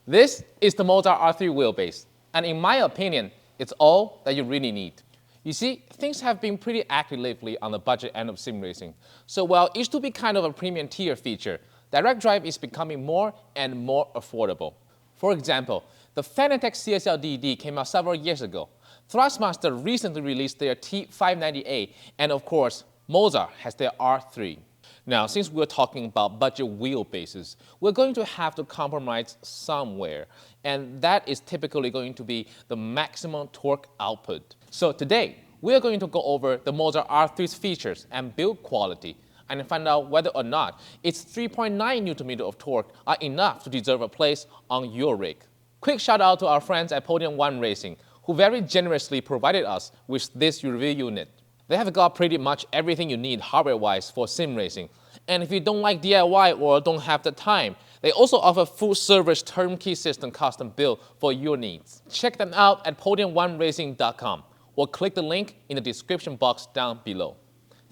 This is the MOZA R3 wheelbase, and in my opinion, it's all that you really need. You see, things have been pretty active lately on the budget end of sim racing. So while it used to be kind of a premium tier feature, direct drive is becoming more and more affordable. For example, the Fanatec CSL DD came out several years ago. Thrustmaster recently released their T590A, and of course, MOZA has their R3. Now, since we're talking about budget wheelbases, we're going to have to compromise somewhere, and that is typically going to be the maximum torque output. So today, we're going to go over the MOZA R3's features and build quality, and find out whether or not its 3.9 Nm of torque are enough to deserve a place on your rig. Quick shout out to our friends at Podium1 Racing, who very generously provided us with this review unit. They have got pretty much everything you need hardware-wise for sim racing. And if you don't like DIY or don't have the time, they also offer full-service turnkey system custom build for your needs. Check them out at Podium1Racing.com or click the link in the description box down below.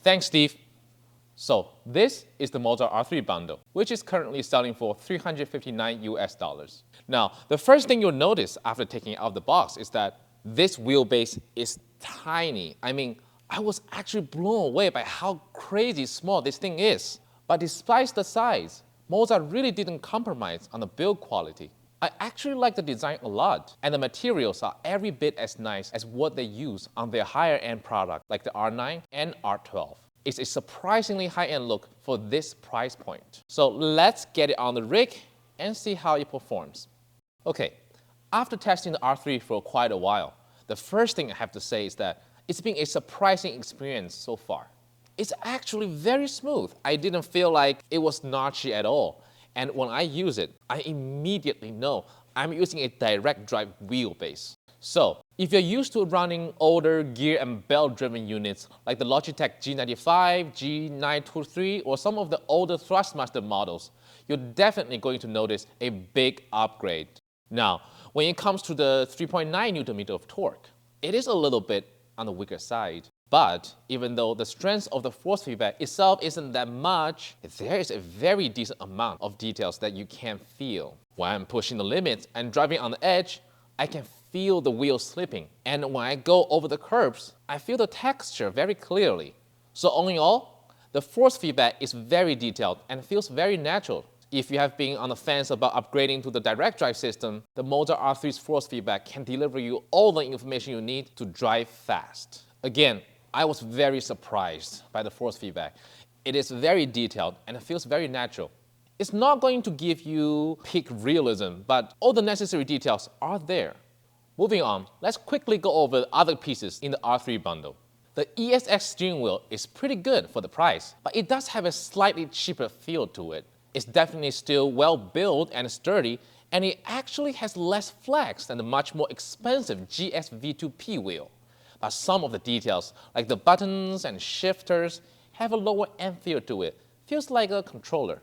Thanks, Steve. So this is the MOZA R3 bundle, which is currently selling for $359 US. Now, the first thing you'll notice after taking it out of the box is that this wheelbase is tiny. I mean, I was actually blown away by how crazy small this thing is. But despite the size, MOZA really didn't compromise on the build quality. I actually like the design a lot, and the materials are every bit as nice as what they use on their higher end product like the R9 and R12. It's a surprisingly high-end look for this price point. So let's get it on the rig and see how it performs. Okay, after testing the R3 for quite a while, the first thing I have to say is that it's been a surprising experience so far. It's actually very smooth. I didn't feel like it was notchy at all. And when I use it, I immediately know I'm using a direct drive wheelbase. So if you're used to running older gear and belt-driven units like the Logitech G95, G923, or some of the older Thrustmaster models, you're definitely going to notice a big upgrade. Now, when it comes to the 3.9 Nm of torque, it is a little bit on the weaker side. But even though the strength of the force feedback itself isn't that much, there is a very decent amount of details that you can feel. When I'm pushing the limits and driving on the edge, I can feel the wheels slipping. And when I go over the curbs, I feel the texture very clearly. So all in all, the force feedback is very detailed and feels very natural. If you have been on the fence about upgrading to the direct drive system, the MOZA R3's force feedback can deliver you all the information you need to drive fast. Again, I was very surprised by the force feedback. It is very detailed and it feels very natural. It's not going to give you peak realism, but all the necessary details are there. Moving on, let's quickly go over other pieces in the R3 bundle. The ESX steering wheel is pretty good for the price, but it does have a slightly cheaper feel to it. It's definitely still well built and sturdy, and it actually has less flex than the much more expensive GS V2P wheel. But some of the details, like the buttons and shifters, have a lower end feel to it. Feels like a controller.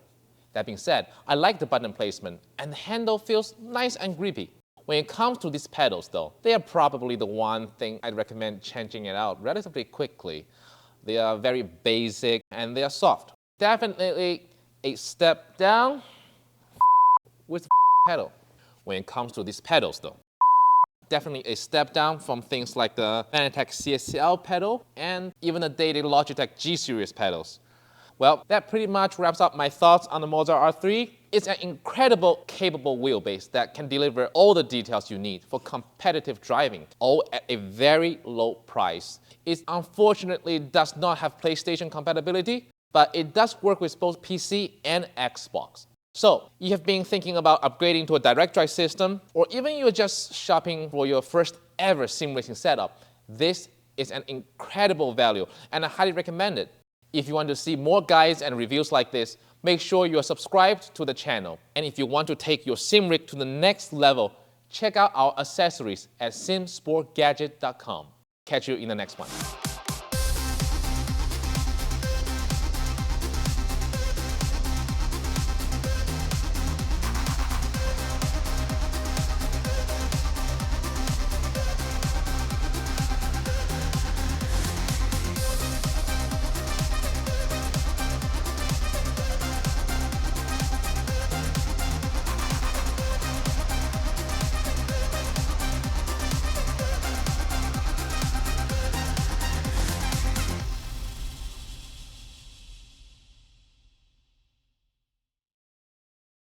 That being said, I like the button placement, and the handle feels nice and grippy. When it comes to these pedals though, they are probably the one thing I'd recommend changing it out relatively quickly. They are very basic and they are soft. Definitely a step down with the pedal. When it comes to these pedals though, definitely a step down from things like the Fanatec CSL pedal and even the dated Logitech G Series pedals. Well, that pretty much wraps up my thoughts on the MOZA R3. It's an incredible, capable wheelbase that can deliver all the details you need for competitive driving, all at a very low price. It unfortunately does not have PlayStation compatibility, but it does work with both PC and Xbox. So, you have been thinking about upgrading to a direct drive system, or even you're just shopping for your first ever sim racing setup, this is an incredible value, and I highly recommend it. If you want to see more guides and reviews like this, make sure you are subscribed to the channel. And if you want to take your sim rig to the next level, check out our accessories at SimSportGadget.com. Catch you in the next one.